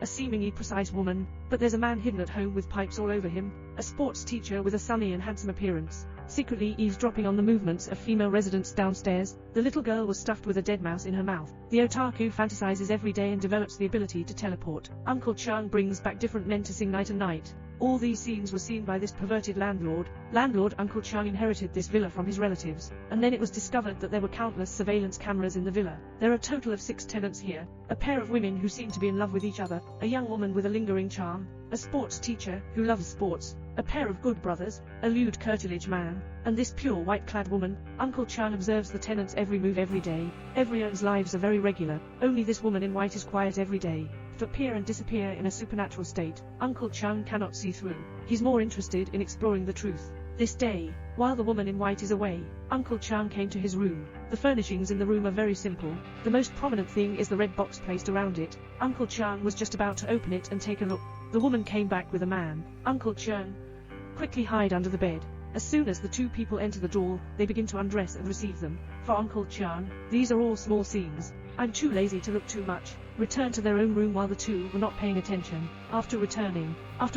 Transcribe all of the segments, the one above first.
a seemingly precise woman, but there's a man hidden at home with pipes all over him, a sports teacher with a sunny and handsome appearance, secretly eavesdropping on the movements of female residents downstairs. The little girl was stuffed with a dead mouse in her mouth. The otaku fantasizes every day and develops the ability to teleport. Uncle Chung brings back different men to sing night and night. All these scenes were seen by this perverted landlord. Uncle Chung inherited this villa from his relatives, and then it was discovered that there were countless surveillance cameras in the villa. There are a total of 6 tenants here, a pair of women who seem to be in love with each other, a young woman with a lingering charm, a sports teacher who loves sports, a pair of good brothers, a lewd curtilage man, and this pure white-clad woman. Uncle Chung observes the tenants' every move every day. Everyone's lives are very regular, only this woman in white is quiet every day. To appear and disappear in a supernatural state, Uncle Chung cannot see through. He's more interested in exploring the truth. This day, while the woman in white is away, Uncle Chung came to his room. The furnishings in the room are very simple. The most prominent thing is the red box placed around it. Uncle Chung was just about to open it and take a look. The woman came back with a man. Uncle Chung quickly hide under the bed. As soon as the 2 people enter the door, they begin to undress and receive them. For Uncle Chung, these are all small scenes. I'm too lazy to look too much. Return to their own room while the 2 were not paying attention. After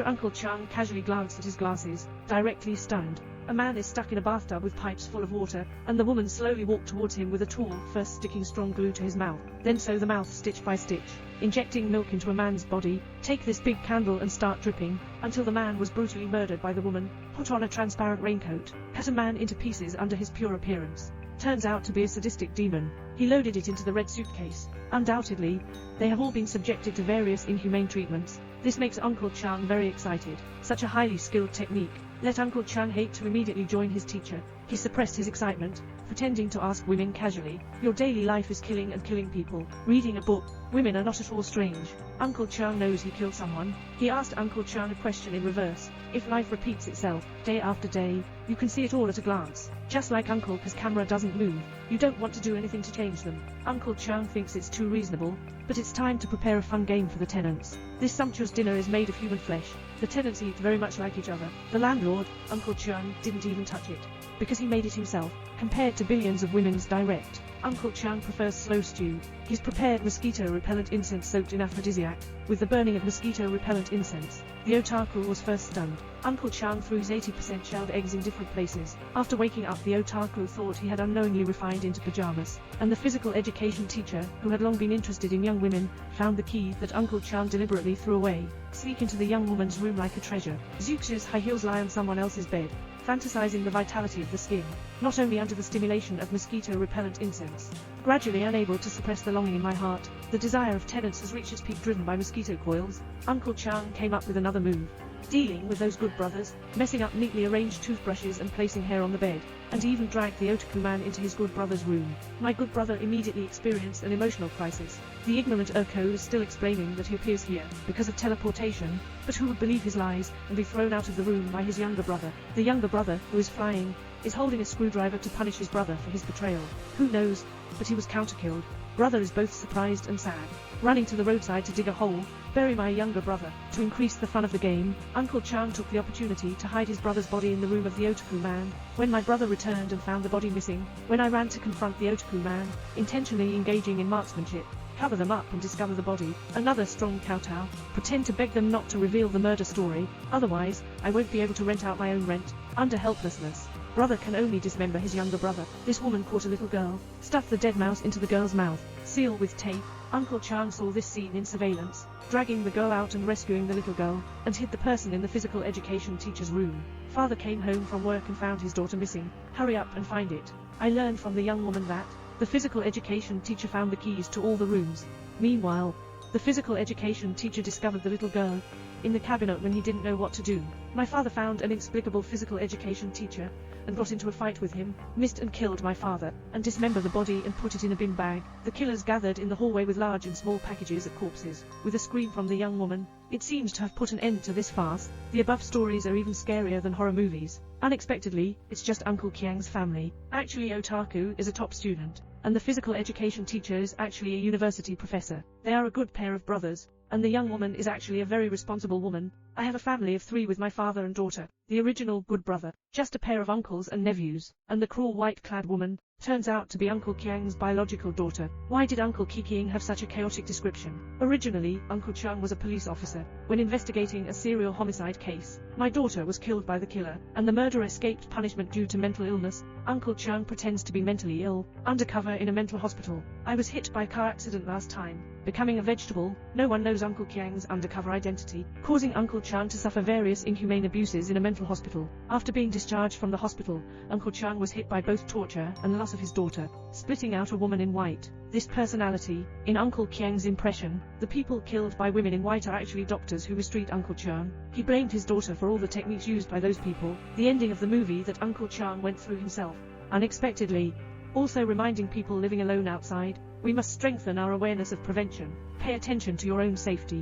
Uncle Chung casually glanced at his glasses, directly stunned. A man is stuck in a bathtub with pipes full of water, and the woman slowly walked towards him with a tool, first sticking strong glue to his mouth, then sew the mouth stitch by stitch, injecting milk into a man's body. Take this big candle and start dripping, until the man was brutally murdered by the woman. Put on a transparent raincoat, cut a man into pieces under his pure appearance. Turns out to be a sadistic demon. He loaded it into the red suitcase. Undoubtedly, they have all been subjected to various inhumane treatments. This makes Uncle Chung very excited. Such a highly skilled technique. Let Uncle Chung hate to immediately join his teacher. He suppressed his excitement, pretending to ask women casually, "Your daily life is killing and killing people. Reading a book. Women are not at all strange." Uncle Chung knows he killed someone. He asked Uncle Chung a question in reverse. If life repeats itself, day after day, you can see it all at a glance. Just like Uncle, his camera doesn't move. You don't want to do anything to change them. Uncle Chung thinks it's too reasonable, but it's time to prepare a fun game for the tenants. This sumptuous dinner is made of human flesh. The tenants eat very much like each other. The landlord, Uncle Chung, didn't even touch it, because he made it himself. Compared to billions of women's direct, Uncle Chung prefers slow stew. He's prepared mosquito-repellent incense soaked in aphrodisiac. With the burning of mosquito-repellent incense, the otaku was first stunned. Uncle Chung threw his 80% shelled eggs in different places. After waking up, the otaku thought he had unknowingly refined into pajamas, and the physical education teacher, who had long been interested in young women, found the key that Uncle Chung deliberately threw away. Sneak into the young woman's room like a treasure. Zoox's high heels lie on someone else's bed, fantasizing the vitality of the skin, not only under the stimulation of mosquito-repellent incense. Gradually unable to suppress the longing in my heart, the desire of tenants has reached its peak, driven by mosquito coils. Uncle Chung came up with another move. Dealing with those good brothers, messing up neatly arranged toothbrushes and placing hair on the bed, and even dragged the otaku man into his good brother's room. My good brother immediately experienced an emotional crisis. The ignorant Urko is still explaining that he appears here because of teleportation, but who would believe his lies and be thrown out of the room by his younger brother? The younger brother, who is flying, is holding a screwdriver to punish his brother for his betrayal. Who knows, but he was counter-killed. Brother is both surprised and sad. Running to the roadside to dig a hole, bury my younger brother. To increase the fun of the game, Uncle Chung took the opportunity to hide his brother's body in the room of the otaku man. When my brother returned and found the body missing, when I ran to confront the otaku man, intentionally engaging in marksmanship, cover them up and discover the body, another strong kowtow, pretend to beg them not to reveal the murder story, otherwise, I won't be able to rent out my own rent, under helplessness. Brother can only dismember his younger brother. This woman caught a little girl, stuffed the dead mouse into the girl's mouth, seal with tape. Uncle Chung saw this scene in surveillance, dragging the girl out and rescuing the little girl, and hid the person in the physical education teacher's room. Father came home from work and found his daughter missing. Hurry up and find it. I learned from the young woman that the physical education teacher found the keys to all the rooms. Meanwhile, the physical education teacher discovered the little girl in the cabinet when he didn't know what to do. My father found an inexplicable physical education teacher and got into a fight with him, missed and killed my father, and dismembered the body and put it in a bin bag. The killers gathered in the hallway with large and small packages of corpses. With a scream from the young woman, it seems to have put an end to this farce. The above stories are even scarier than horror movies. Unexpectedly, it's just Uncle Kiang's family. Actually, Otaku is a top student, and the physical education teacher is actually a university professor. They are a good pair of brothers, and the young woman is actually a very responsible woman. I have a family of 3 with my father and daughter, the original good brother, just a pair of uncles and nephews, and the cruel white-clad woman, turns out to be Uncle Chiang's biological daughter. Why did Uncle Qiqing have such a chaotic description? Originally, Uncle Chiang was a police officer. When investigating a serial homicide case, my daughter was killed by the killer, and the murderer escaped punishment due to mental illness. Uncle Chiang pretends to be mentally ill, undercover in a mental hospital. I was hit by a car accident last time, becoming a vegetable. No one knows Uncle Chiang's undercover identity, causing Uncle Chiang to suffer various inhumane abuses in a mental hospital. After being discharged from the hospital, Uncle Chiang was hit by both torture and loss of his daughter, splitting out a woman in white. This personality, in Uncle Chiang's impression, the people killed by women in white are actually doctors who mistreat Uncle Chiang. He blamed his daughter for all the techniques used by those people. The ending of the movie that Uncle Chiang went through himself, unexpectedly. Also reminding people living alone outside, we must strengthen our awareness of prevention. Pay attention to your own safety.